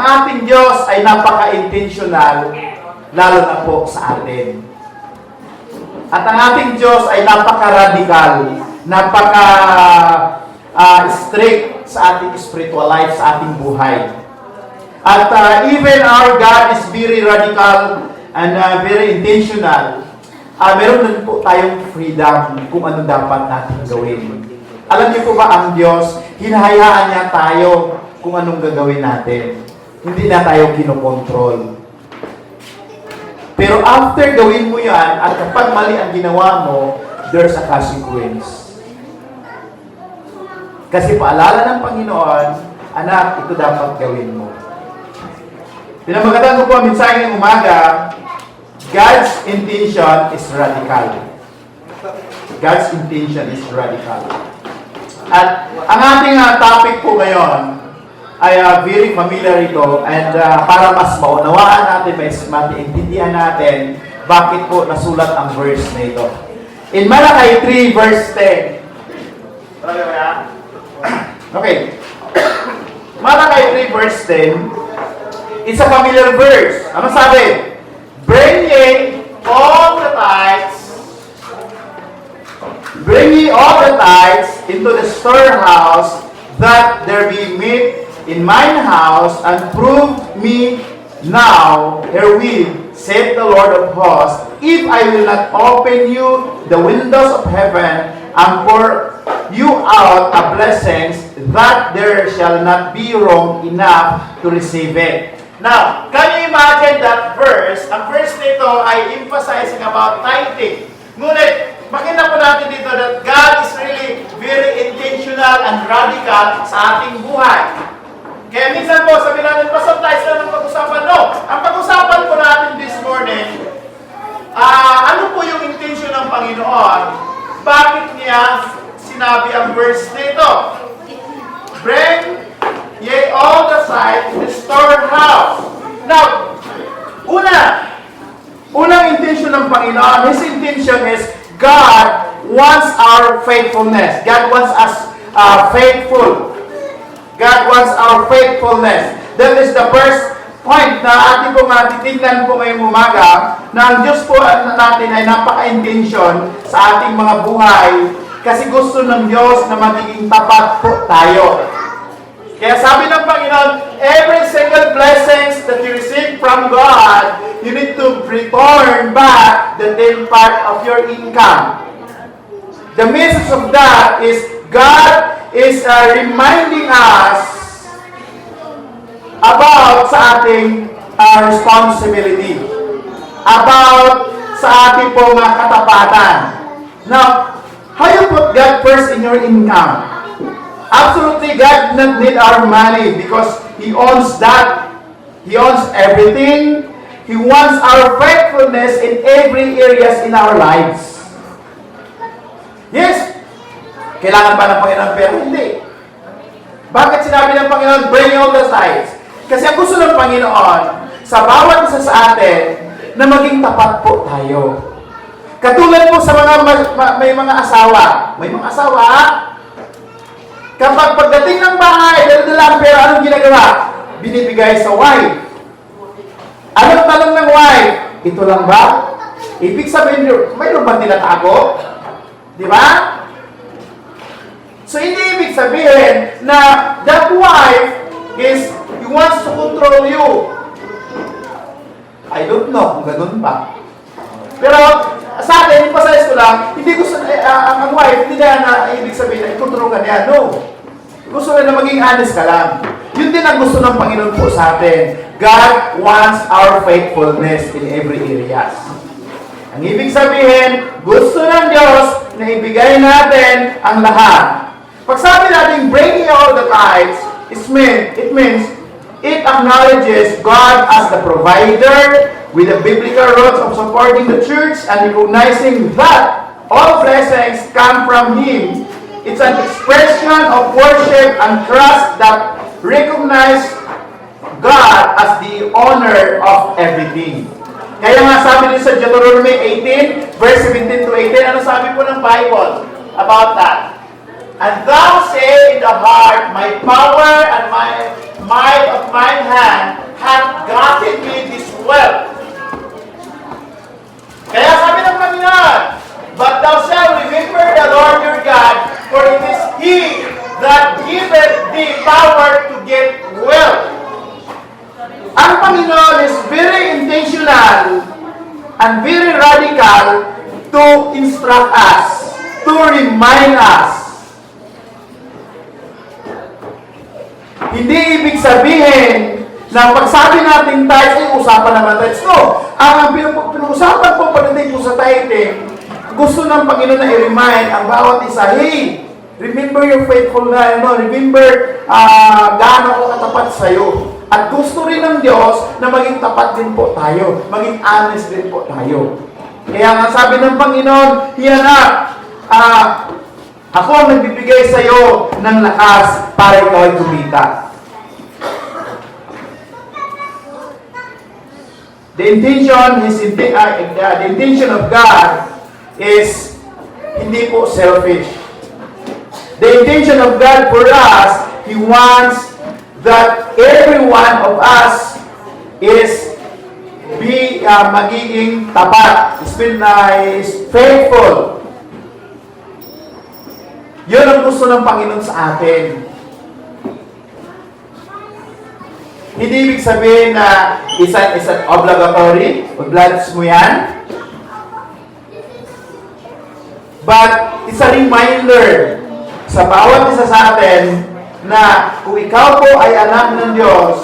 ating Diyos ay napaka-intentional, lalo na po sa atin. At ang ating Diyos ay napaka-radical, napaka-strict sa ating spiritual life, sa ating buhay. At even our God is very radical and very intentional. Meron din po tayong freedom kung ano dapat natin gawin. Alam niyo po ba, ang Diyos, hinahayaan niya tayo kung anong gagawin natin. Hindi na tayo kinokontrol. Pero after gawin mo yan, at kapag mali ang ginawa mo, there's a consequence. Kasi paalala ng Panginoon, anak, ito dapat gawin mo. Pinamagatan ko po ang mensahe ng umaga, God's intention is radical. God's intention is radical. At ang ating topic po ngayon ay very familiar ito, and para mas maunawaan natin, mas maintindihan natin bakit po nasulat ang verse na ito. In Malachi 3 verse 10. Okay. Malachi 3 verse 10. It's a familiar verse. Ano sabi? Bring ye all the tithes into the storehouse, that there be meat in mine house, and prove me now herewith, saith the Lord of hosts, if I will not open you the windows of heaven, and pour you out a blessings, that there shall not be room enough to receive it. Now, can you imagine that verse? Ang verse nito ay emphasizing about tithing. Ngunit, makita po natin dito that God is really very intentional and radical sa ating buhay. Kaya minsan po, sabi natin, pasok tayo sila ng pag-usapan. No, ang pag-usapan po natin this morning, ano po yung intention ng Panginoon? Bakit niya sinabi ang verse nito? Bring ye all the tithes in the storehouse. Now, unang intention ng Panginoon, His intention is God wants our faithfulness. God wants us faithful. God wants our faithfulness. That is the first point na ating po matitignan po ngayong umaga, na ang Diyos po natin ay napaka-intention sa ating mga buhay, kasi gusto ng Diyos na magiging tapat po tayo. Kaya sabi ng Panginoon, every single blessings that you receive from God, you need to return back the 10th part of your income. The message of that is God is reminding us about sa ating responsibility, about sa ating po mga katapatan. Now, how you put God first in your income? Absolutely, God does not need our money because He owns that. He owns everything. He wants our faithfulness in every areas in our lives. Yes, kailangan ba ng Panginoon pero hindi. Bakit sinabi ng Panginoon, bring all the tithes? Kasi ang gusto ng Panginoon, sa bawat isa sa atin, na maging tapat po tayo. Katulad po sa may mga asawa. May mga asawa, kapag pagdating ng bahay, dala-dala ang pera, anong ginagawa? Binibigay sa wife. Anong tanong ng wife? Ito lang ba? Ibig sabihin nyo, mayroon ba tinatago? Di ba? So, hindi ibig sabihin na that wife is, he wants to control you. I don't know kung ganun ba. Pero, sa atin, ipasayas ko lang, hindi gusto, ang wife, hindi na ibig sabihin na i-control ka niya. No. Gusto na maging honest ka lang. Yun din ang gusto ng Panginoon po sa atin. God wants our faithfulness in every areas. Ang ibig sabihin, gusto ng Diyos na ibigay natin ang lahat. Pag sabi natin, bring all the tithes, it means, it acknowledges God as the provider with the biblical roots of supporting the church and recognizing that all blessings come from Him. It's an expression of worship and trust that recognize God as the owner of everything. Kaya nga sabi din sa Deuteronomy 18, verse 17 to 18, ano sabi po ng Bible about that? And thou say in the heart, my power and my might of mine hand Ang Panginoon is very intentional and very radical to instruct us, to remind us. Hindi ibig sabihin na pagsabi natin tithes ay usapan naman tithes. No. Ang pinag-usapan po pagdating po sa tithing, gusto ng Panginoon na i-remind ang bawat isa, hey, remember your faithful na, remember gaano ako katapat sa iyo. At gusto rin ng Diyos na maging tapat din po tayo, maging honest din po tayo. Kaya nga sabi ng Panginoon, hiyanap, ako ang nagbibigay sa iyo ng lakas para ikaw ay kumita. The intention of God is hindi po selfish. The intention of God for us, He wants that every one of us is magiging tapat, is faithful. Yun ang gusto ng Panginoon sa atin. Hindi ibig sabihin na is an obligatory, obliged mo yan. But it's a reminder sa bawat isa sa atin na kung ikaw po ay anak ng Diyos,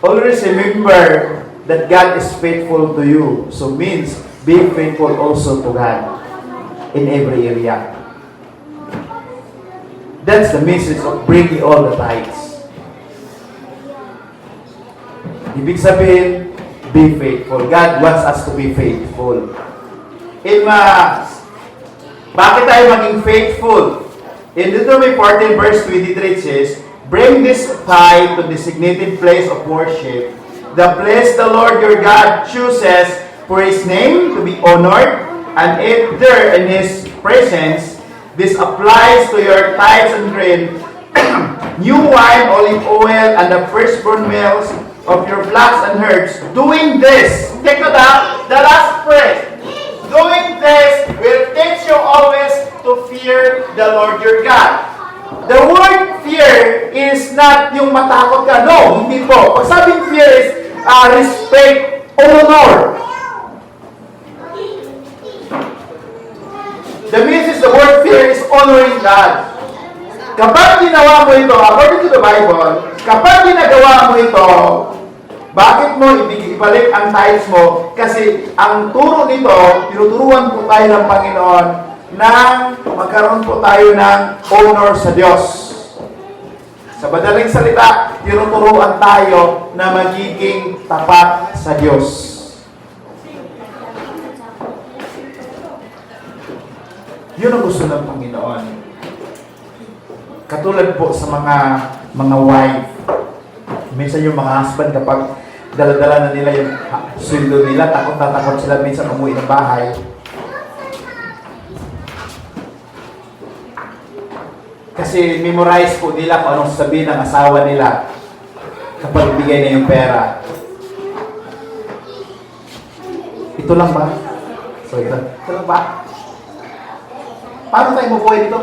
always remember that God is faithful to you. So means, be faithful also to God in every area. That's the message of bringing all the tithes. Ibig sabihin, be faithful. God wants us to be faithful. Bakit tayo maging faithful? In Deuteronomy 14 verse 23 it says, bring this tithe to designated place of worship, the place the Lord your God chooses for His name to be honored, and if there in His presence, this applies to your tithes and grain, new wine, olive oil, and the firstborn males of your flocks and herds. Doing this, take note the last phrase, doing this will teach you always to fear the Lord your God. The word fear is not yung matakot ka. No, hindi po. Pag sabing fear is respect or honor. The message, the word fear is honoring God. Kapag ginawa mo ito, according to the Bible, kapag ginagawa mo ito, bakit mo ibalik ang tithes mo? Kasi ang turo nito, tinuturuan po tayo ng Panginoon na magkaroon po tayo ng honor sa Diyos. Sa madaling salita, tinuturuan tayo na magiging tapat sa Diyos. Yun ang gusto ng Panginoon. Katulad po sa mga wife. Minsan yung mga husband kapag dala-dala na nila yung sweldo nila, takot na takot sila minsan umuwi ng bahay. Kasi memorize po nila kung anong sabihin ng asawa nila kapag ibigay na yung pera. Ito lang ba? So, ito lang ba? Paano tayo mabuhay dito?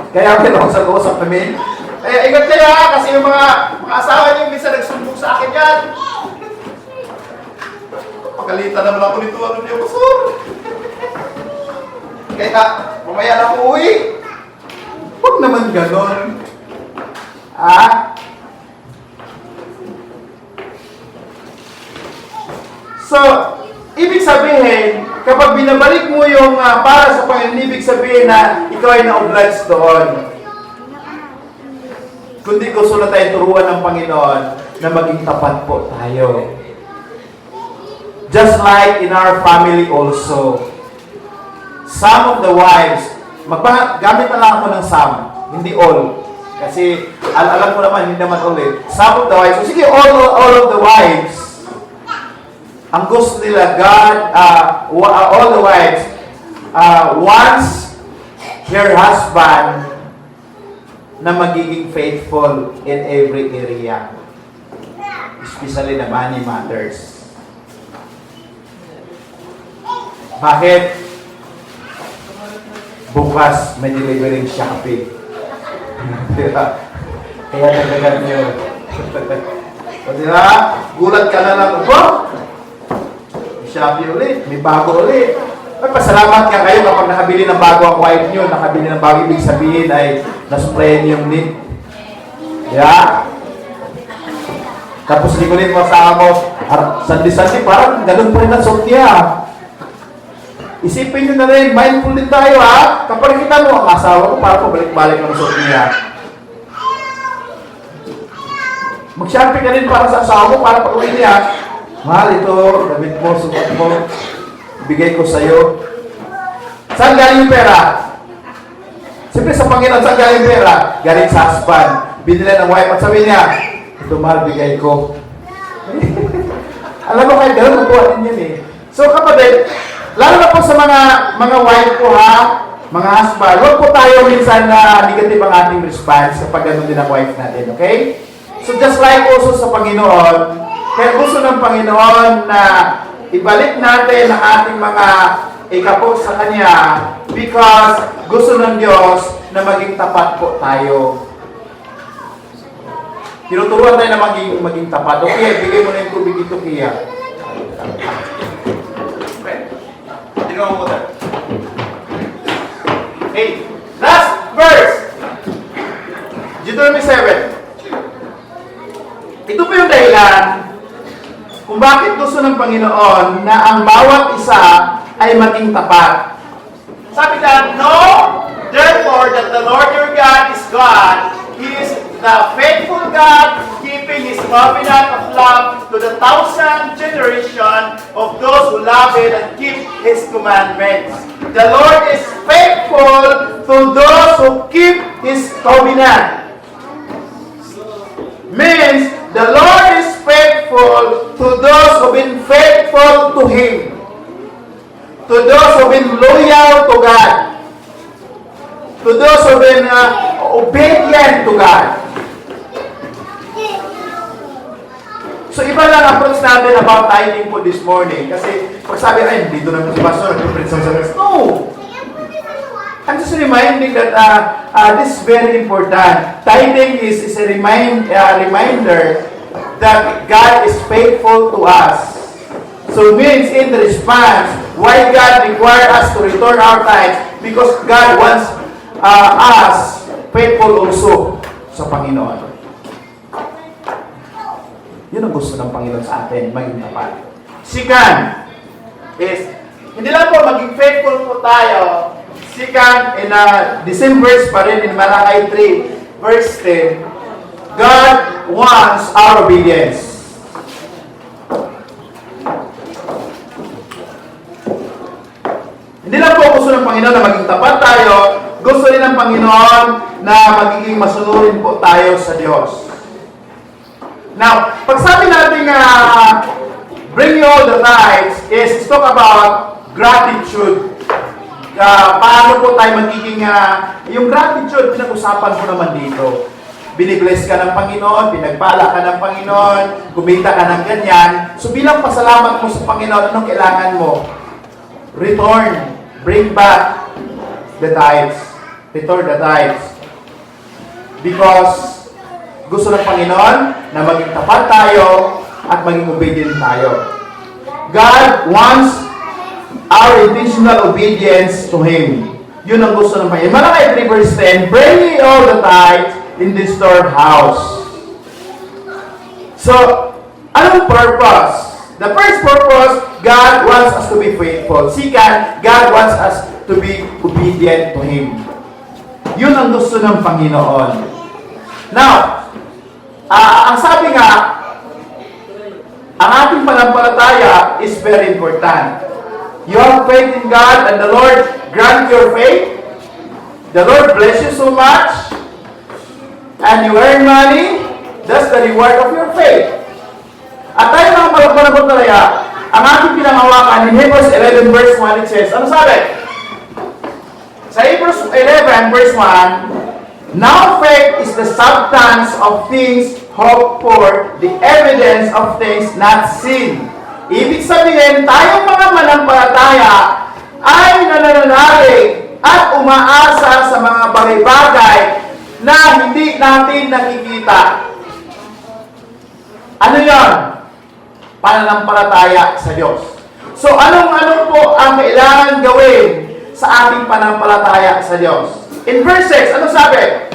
Kaya kinakausap kami. Kaya ingat kayo ha, kasi yung mga asawa niyo minsan nagsumbong sa akin yan. Pagalitan naman ako nito, ano niyo, pastor? Kaya mamaya na ako uwi. Huwag naman ganon. So, ibig sabihin, kapag binabalik mo yung para sa Panginoon, ibig sabihin na ikaw ay na-oblige doon. Kundi gusto na tayo turuan ng Panginoon na maging tapat po tayo. Just like in our family also. Some of the wives, gamit na lang ako ng some, hindi all. Kasi alam ko naman, hindi naman ulit. Some of the wives, so sige, all of the wives, ang gusto nila, God, all the wives, wants her husband na magiging faithful in every area. Especially the money matters. Bakit? Bukas may delivering Shopee. Diba? Kaya nagdagan nyo. O diba? Gulat ka na lang po. Shopee ulit. May bago ulit. Ay, pasalamat ka kayo kapag nakabili ng bago ang wife nyo. Nakabili ng bago, ibig sabihin ay nasuplayan niyo yung need. Yeah? Tapos likunin mo sa mo, sandi-sandi, parang ganun pa rin ang suot niya. Isipin nyo na rin, mindful din tayo ha. Kapag kita mo ang asawa ko, parang pabalik-balik ang suot niya. Mag-shopping ka rin para sa asawa mo, para pag-uwi niya. Mahal ito, damit mo, suot mo, bigay ko sa'yo. Saan galing yung pera? Siyempre sa Panginoon, saan galing yung pera? Galing sa husband. Binili ng wife at sabi niya, ito mahal, bigay ko. Alam mo kayo, gano'n magawa din yan eh. So kapatid, lalo na po sa mga wife ko ha, mga husband, huwag po tayo minsan na negative ang ating response kapag gano'n din ang wife natin, okay? So just like also sa Panginoon, kaya gusto ng Panginoon na ibalik natin ang ating mga ikapo sa Kanya because gusto ng Diyos na maging tapat po tayo. Tinuturuan tayo na maging tapat. Okay, bigay mo na yung tubig ito, Kia. Okay? Tingnan mo muna. Okay, last verse. Deuteronomy 7. Ito po yung dahilan kung bakit gusto ng Panginoon na ang bawat isa ay maging tapat. Sabi na, know therefore that the Lord your God is God. He is the faithful God, keeping His covenant of love to the 1,000th generation of those who love it and keep His commandments. The Lord is faithful to those who keep His covenant. Means, the Lord is faithful to those who have been faithful to Him. To those who have been loyal to God. To those who have been obedient to God. So, iba lang approach natin about tithing po this morning. Kasi, pag sabi, ay, dito naman si Pastor, nag-print sa service. No! I'm just reminding that this is very important. Tithing is a reminder that God is faithful to us. So, means in the response, why God requires us to return our tithes? Because God wants us faithful also sa Panginoon. Yun ang gusto ng Panginoon sa atin, maging tapat. Second is, hindi lang po maging faithful po tayo. Second, in the same verse pa rin, in Malachi 3, verse 10, God wants our obedience. Hindi lang po gusto ng Panginoon na maging tapat tayo, gusto rin ng Panginoon na magiging masunurin po tayo sa Diyos. Now, pag sabi natin bring you all the tithes, is talk about gratitude. Paano po tayo magiging, yung gratitude, pinag-usapan ko naman dito. Binibless ka ng Panginoon, pinagpala ka ng Panginoon, kumita ka ng ganyan. So bilang pasalamat mo sa Panginoon, anong kailangan mo? Return. Bring back the tithes. Return the tithes. Because gusto ng Panginoon na maging tapat tayo at maging obedient tayo. God wants our intentional obedience to Him. Yun ang gusto ng Panginoon. Malachi 3 verse 10, bring ye all the tithes in the storehouse. So, anong purpose? The first purpose, God wants us to be faithful. Second, God wants us to be obedient to Him. Yun ang gusto ng Panginoon. Now, ang sabi nga, ang ating pananampalataya is very important. You have faith in God and the Lord grant your faith. The Lord bless you so much. And you earn money. That's the reward of your faith. At tayo mga pananampalataya, ang ating pinangawakan in Hebrews 11 verse 1, it says, ano sabi? Sa Hebrews 11 verse 1, now faith is the substance of things hoped for, the evidence of things not seen. Ibig sabihin, tayong mga manampalataya ay nananalig at umaasa sa mga bagay-bagay na hindi natin nakikita. Ano yon? Pananampalataya sa Diyos. So, anong po ang kailangan gawin sa ating pananampalataya sa Diyos? In verse 6, ano sabi?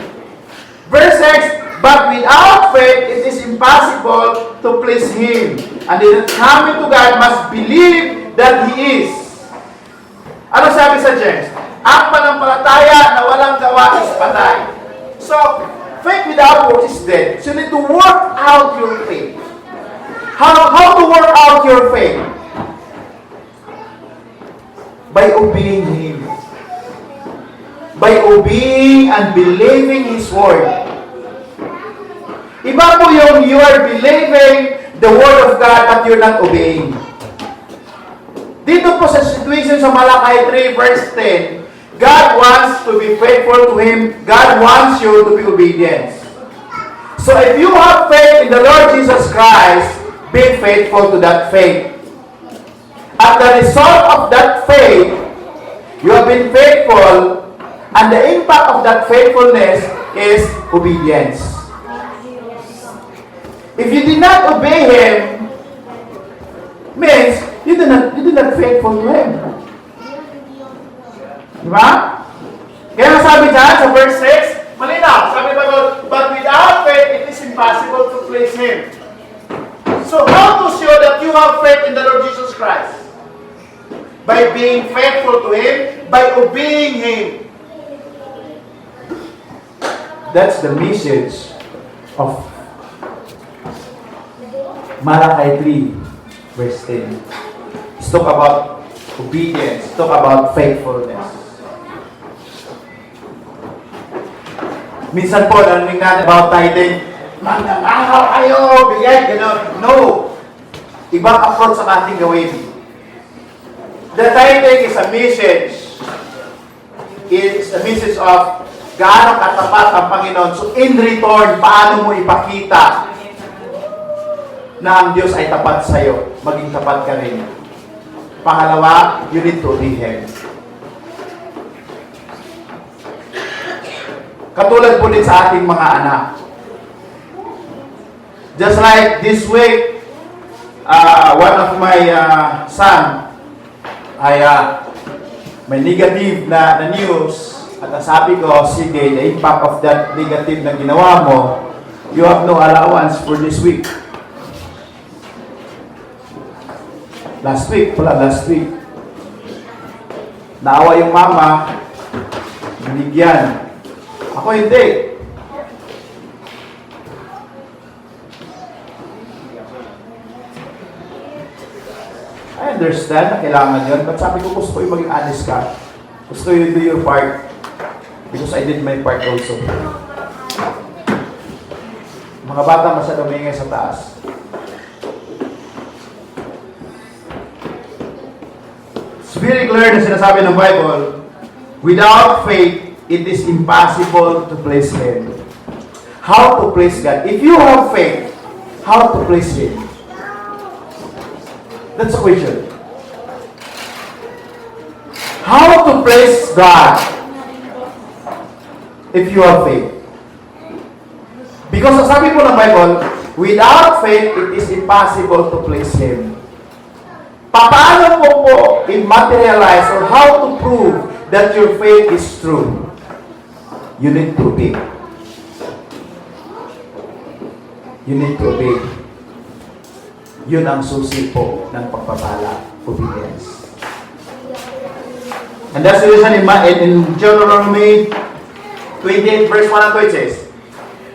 Verse 6, but without faith, it is impossible to please Him. And the coming to God must believe that He is. Ano sabi sa James? Ang pananampalataya na walang gawa is patay. So, faith without works is dead. So, you need to work out your faith. How to work out your faith? By obeying Him. By obeying and believing His Word. Iba po yung you are believing the Word of God but you're not obeying. Dito po sa situation sa Malakay 3 verse 10, God wants to be faithful to Him. God wants you to be obedient. So if you have faith in the Lord Jesus Christ, be faithful to that faith. At the result of that faith, you have been faithful, and the impact of that faithfulness is obedience. If you did not obey Him, means you did not faithful to Him. Diba? Kaya sabi dyan sa verse 6, malinaw, sabi ba doon, but without faith, it is impossible to please Him. So how to show that you have faith in the Lord Jesus Christ? By being faithful to Him, by obeying Him. That's the message of Malakay 3, verse 10. Let's talk about obedience. Let's talk about faithfulness. Minsan po, narinig natin about tithing, magnanakaw kayo, bigay, gano'n. No. Ibang approach sa ating gawin. The tithing is a message. It's a message of gaano katapat ang Panginoon. So in return, paano mo ipakita na ang Diyos ay tapat sa iyo? Maging tapat ka rin. Pangalawa, you need to obey Him. Katulad po din sa ating mga anak. Just like this week, one of my son ay may negative na news at sabi ko, sige, the impact of that negative na ginawa mo, you have no allowance for this week. Last week. Naawa yung mama, binigyan. Ako hindi. I understand na kailangan yun, but sabi ko, gusto ko yung maging honest ka. Gusto ko yung do your part. Because I did my part also. Mga bata masyadong maingay sa taas. It's very clear na sinasabi ng Bible, without faith, it is impossible to please Him. How to please God? If you have faith, how to please Him? That's a question. How to please God if you have faith? Because sabi po ng Bible, without faith, it is impossible to please Him. Paano po i-materialize or how to prove that your faith is true? You need to obey. You need to obey. Yun ang susi po ng pagpapala, obedience. And that's the reason in Deuteronomy 28 verse 1 and 2 it says,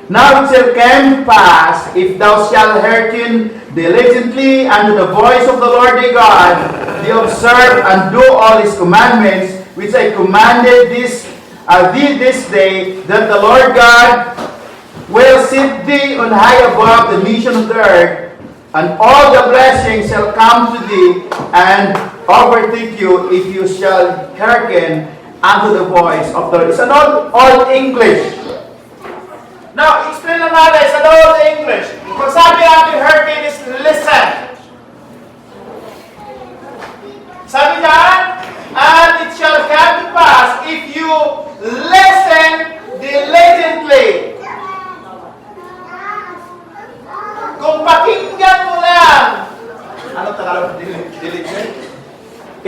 now it shall come to pass, if thou shalt hearken diligently unto the voice of the Lord thy God, to observe and do all His commandments, which I commanded thee this day, that the Lord God will set thee on high above the nation of the earth, and all the blessings shall come to thee and overtake you if you shall hearken unto the voice of the Lord. It's an old English. Now, explain lang natin sa old English. Kung sabi natin hearken is listen. Sabi dyan, and it shall come to pass if you listen diligently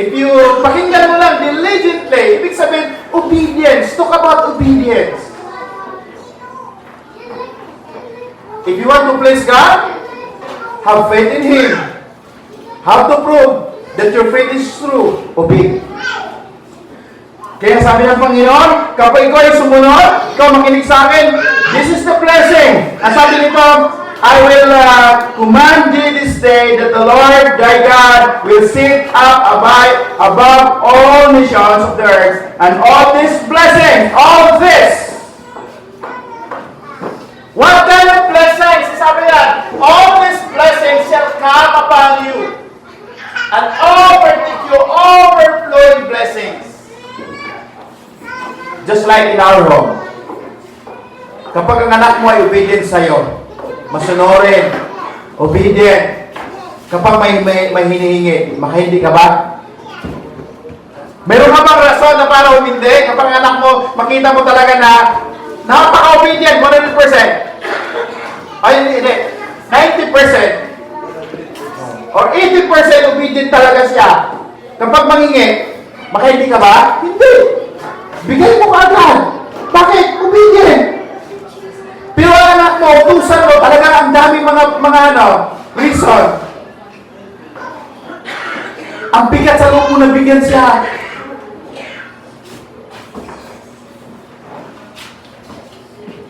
If you pakinggan mo lang diligently, ibig sabihin, obedience. Talk about obedience. If you want to please God, have faith in Him. How to prove that your faith is true? Obey. Kaya sabi ng Panginoon, kapag ikaw ay sumunod, ikaw makinig sa akin, this is the blessing. Ang sabi nito, I will command thee this day that the Lord thy God will sit up above all nations of the earth, and all this blessing, all this. What kind of blessings? Sabi yan, all these blessings shall come upon you, and overtake you, overflowing blessings. Just like in our home. Kapag ang anak mo ay obedient sa'yo, masunurin, obedient. Kapag may hinihingi, makahindi ka ba? Meron ka bang rason na para umindi? Kapag ang anak mo, makita mo talaga na napaka-obedient, 100%. Ay, hindi. 90%. Or 80% obedient talaga siya. Kapag mangingi, makahindi ka ba? Hindi. Bigay mo agad. Bakit? Obedient. Pero ang anak mo, utusan mo, talagang ang daming mga reason. Ang bigat sa loob mo, nabigyan siya.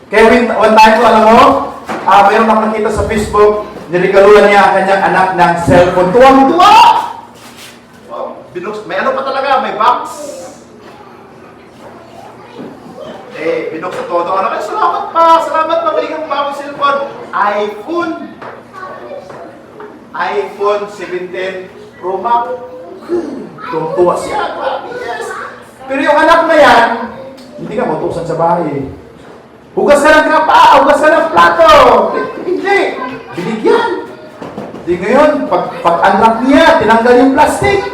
Kaya one time ko, alam mo, mayroon akong nakita sa Facebook, niregaluhan niya ang kanyang anak ng cellphone. Tuwang-tuwa! May ano pa talaga, may box. Binuksan todo. Ano kayo? Salamat pa! Salamat pa! Balik ang bagong cellphone. iPhone 17 Pro Max. Tuwa siya. Yes. Pero yung anak na yan, hindi ka matusan sa bahay. Hugas ka ng kapa! Hugas ka ng plato! Hindi! Binigyan! Hindi ngayon, pag-unlock niya, tinanggal yung plastic.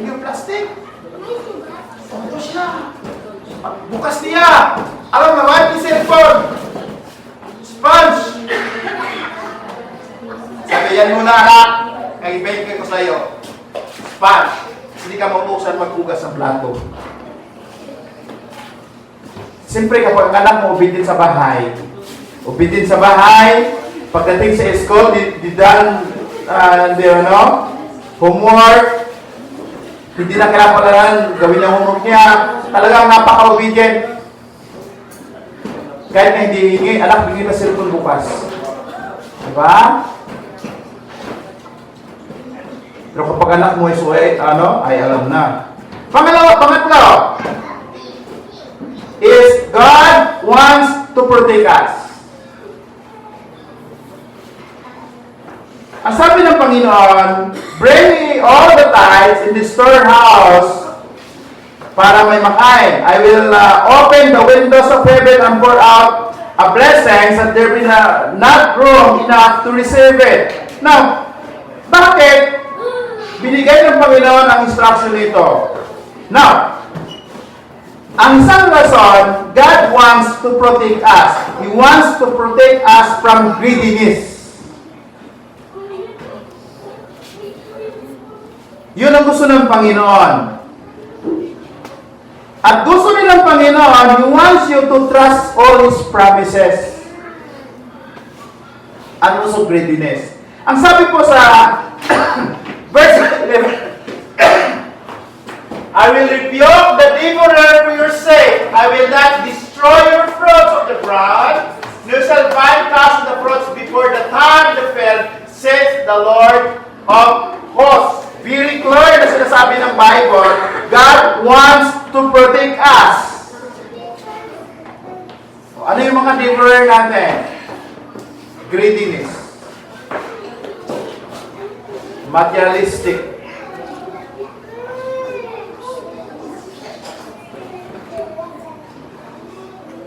Yung plastic. Ito siya. Bukas niya. Alam naman, yung cellphone. Sponge. Sabi yan muna, anak. Kay-bake ko sa'yo. Sponge. Hindi ka mauusan maghugas ng plato. Siyempre, kapag ang anak mo obedient sa bahay, pagdating sa school, di homework, hindi na kailangan gawin ang homework niya. Talagang napaka-obedient. Kahit na hindi hingi, anak, bigyan na cellphone bukas. Diba? Pero kapag anak mo ay alam na. Pangatlo, is God wants to protect us. Ang sabi ng Panginoon, bring me all the tithes in the storehouse para may makain. I will open the windows of heaven and pour out a blessing that there be not room enough to receive it. Now, bakit binigay ng Panginoon ang instruction nito? Now, ang isang rason, God wants to protect us. He wants to protect us from greediness. Yun ang gusto ng Panginoon. At gusto rin ng Panginoon, He wants you to trust all His promises. And also greediness. Ang sabi po sa verse 11, I will rebuke the devourer for your sake. I will not destroy your fruits of the ground. You shall find cast the fruits before the time the field, says the Lord of hosts. Very clear na sinasabi ng Bible, God wants to protect us. Ano yung mga devourer natin? Greediness. Materialistic.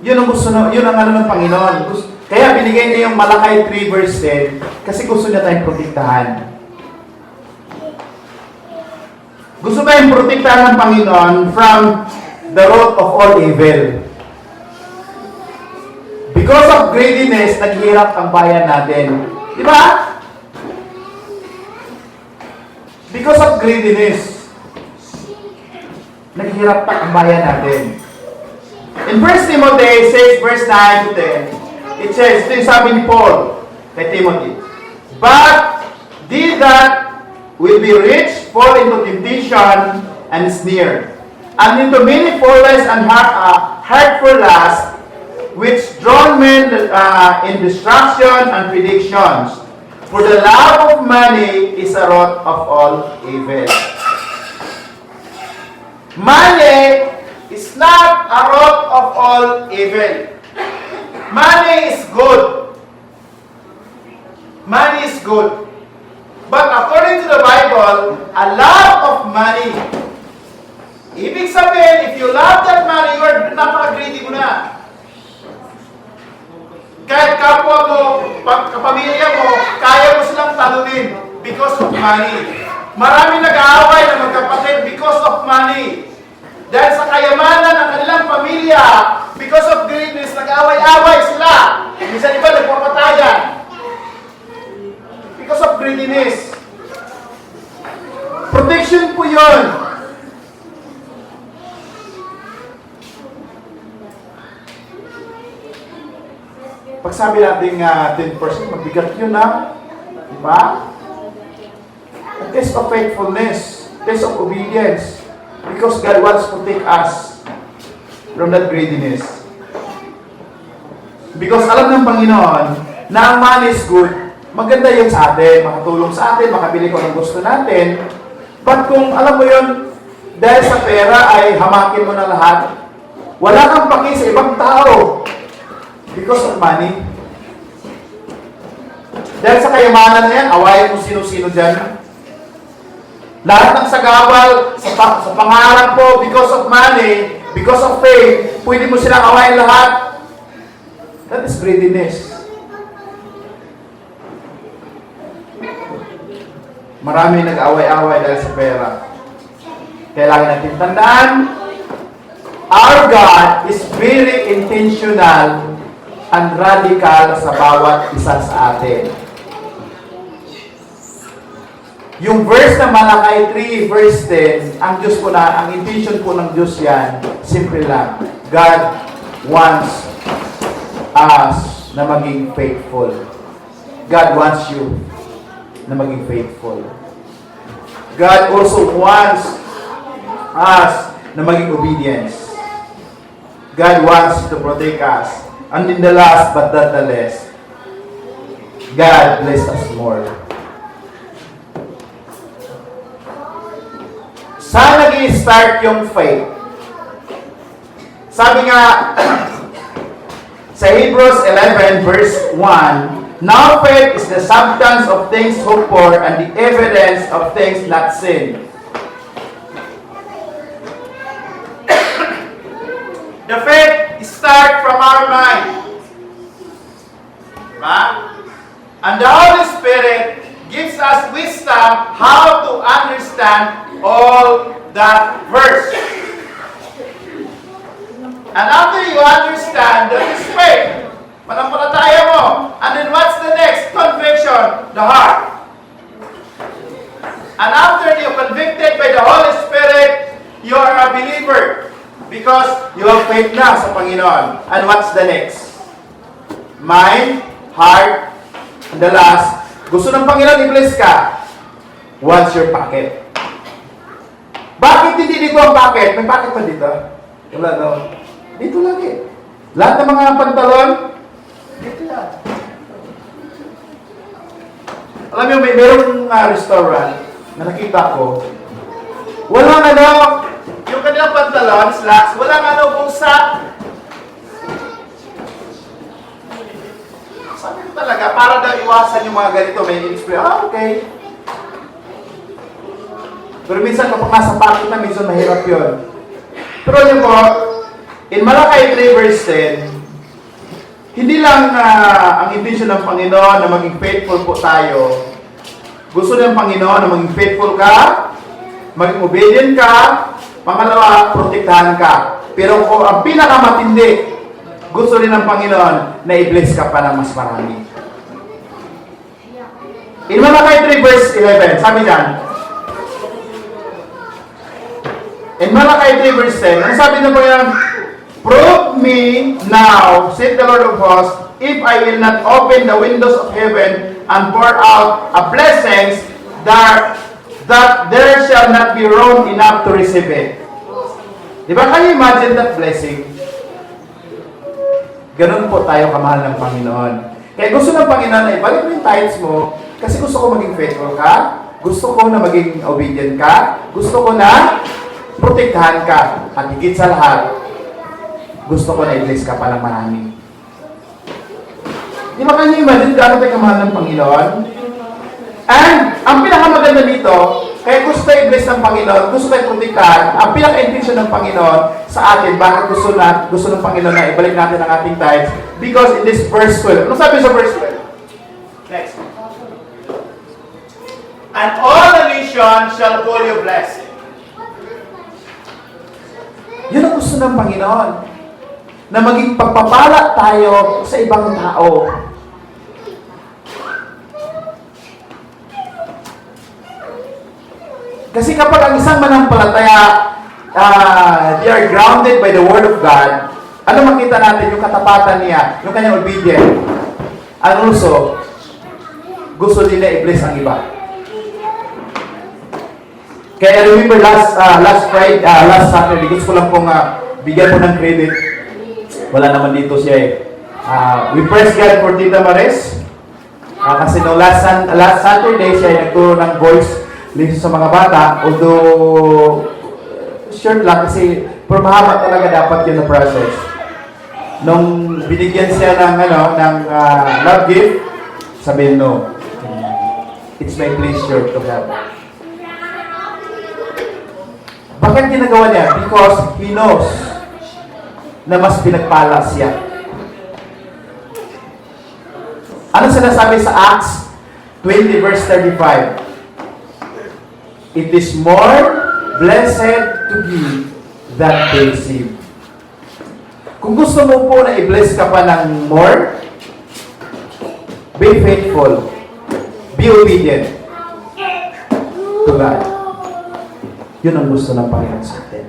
Yun ang gusto yun ang ano ng Panginoon. Kaya binigay niya yung Malakay 3 verse 10 kasi gusto niya tayong protektahan. Gusto tayong protektahan ng Panginoon from the root of all evil. Because of greediness, naghihirap ang bayan natin. Di ba? Because of greediness. naghihirap pa ang bayan natin. In 1 Timothy 6 verse 9 to 10, it says, ito yung sabi ni Paul kay Timothy, "But they that will be rich fall into temptation and snare, and into many foolish and hurtful lusts, which draw men in destruction and predictions. For the love of money is a root of all evil." Money is not a root of all evil. Money is good. Money is good. But according to the Bible, a love of money. Ibig sabihin, if you love that money, you are napaka-greedy mo na. Kahit kapwa mo, kapamilya mo, kaya mo silang talunin because of money. Marami nag-aaway na magkapatid because of money. Dahil sa kayamanan ng kanilang pamilya, because of greediness, nag-aaway-aaway sila. Minsan iba nagpapatayan. Because of greediness. Protection po yun. Pag sabi natin 10%, mabigat yun na. Diba? A test of faithfulness. Test of obedience. Because God wants to take us from that greediness. Because alam ng Panginoon na ang money is good, maganda yun sa atin, makatulong sa atin, makabili ko ng gusto natin. But kung alam mo yun, dahil sa pera ay hamakin mo na lahat, wala kang paki sa ibang tao because of money. Dahil sa kayamanan na yan, awayin mo sino-sino dyan. Lahat ng sagabal sa pangarap po because of money, because of faith, pwede mo silang awayin lahat. That is greediness. Marami nag-away-away dahil sa pera. Kailangan natin tandaan, our God is very intentional and radical sa bawat isa sa atin. Yung verse na Malakay 3, verse 10, ang Diyos po na, ang intention po ng Diyos yan, simple lang. God wants us na maging faithful. God wants you na maging faithful. God also wants us na maging obedience. God wants to protect us. And in the last but not the least, God bless us more. Saan nag-i-start yung faith? Sabi nga, sa Hebrews 11 verse 1, "Now faith is the substance of things hoped for and the evidence of things not seen." The faith starts from our mind. Diba? And the Holy Spirit gives us wisdom how to understand all that verse. And after you understand, that is faith. Manampalataya mo. And then what's the next? Conviction, the heart. And after you're convicted by the Holy Spirit, you are a believer. Because you have faith na sa Panginoon. And what's the next? Mind, heart, and the last, gusto ng Panginoon i-bless ka. What's your pocket? Bakit hindi dito ang pocket? May pocket pa dito? Wala daw. Dito lagi. Lahat ng mga pantalon, dito yan. Alam niyo, may merong restaurant na nakita ko. Walang yung kanilang pantalon, slacks, walang bulsa. Sabi ko talaga, para daw iwasan yung mga ganito, may in-spray. Okay. Pero minsan kapag nasa pocket na, minsan mahirap yun. Pero yun po, in Malakay 3 verse 10, hindi lang ang intention ng Panginoon na maging faithful po tayo. Gusto ng Panginoon na maging faithful ka, maging obedient ka, pangalawa, protektahan ka. Pero kung ang pinakamatindi, gusto rin ng Panginoon na i-bless ka pa ng mas marami. In Malakay 3 verse 11, sabi dyan, In Malachi 3 verse 10, ang sabi na po yan, prove me now, said the Lord of hosts, if I will not open the windows of heaven and pour out a blessings that there shall not be room enough to receive it. Diba? Can you imagine that blessing? Ganun po tayo kamahal ng Panginoon. Kaya gusto ng Panginoon na ibalik mo yung tithes mo kasi gusto ko maging faithful ka, gusto ko na maging obedient ka, gusto ko na protektahan ka, at higit sa lahat, gusto ko na i-bless ka pa ng marami. Di ba kanyo imagine gano'n tayo kamahal ng Panginoon? And, ang pinakamaganda dito, kaya gusto tayo i-bless ng Panginoon, gusto tayo protektahan, ang pinaka-intention ng Panginoon sa atin, bakit gusto ng Panginoon na ibalik natin ang ating tithes? Because in this verse 12, ano sabi sa verse 12? Next. And all the nations shall call you blessed. Yun ang gusto ng Panginoon. Na maging pagpapala tayo sa ibang tao. Kasi kapag ang isang manampalataya, they are grounded by the Word of God, ano makita natin? Yung katapatan niya, yung kanyang obedient. And also, gusto nila i-bless ang iba. Kaya I remember last Saturday, gusto ko lang pong bigyan po ng credit. Wala naman dito siya eh. We praise God for Tita Maris. Kasi no last Saturday siya ay nagturo ng voice lesson sa mga bata. Although, short lang kasi pero mahaba talaga dapat yun na process. Nung binigyan siya ng love gift, sabihin no. It's my pleasure to help. Bakit ginagawa niya? Because he knows na mas pinagpala siya. Ano sinasabi sa Acts 20 verse 35? It is more blessed to give than to receive. Kung gusto mo po na i-bless ka pa ng more, be faithful. Be obedient to God. Yun ang gusto ng Panginoon sa atin.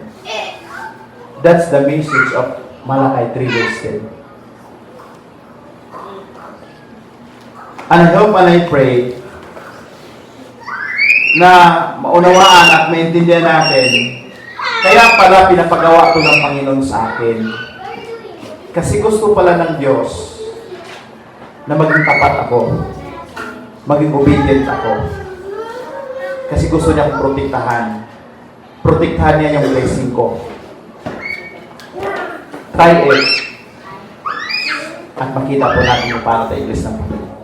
That's the message of Malachi 3 verse 10. And I hope and I pray na maunawaan at maintindihan natin kaya pala pinapagawa ito ng Panginoon sa akin. Kasi gusto pala ng Diyos na maging tapat ako, maging obedient ako. Kasi gusto niya akong protektahan. Protektahan niya yung blessing ko. Try it. At makita po natin yung paano tayo i-bless ng Panginoon.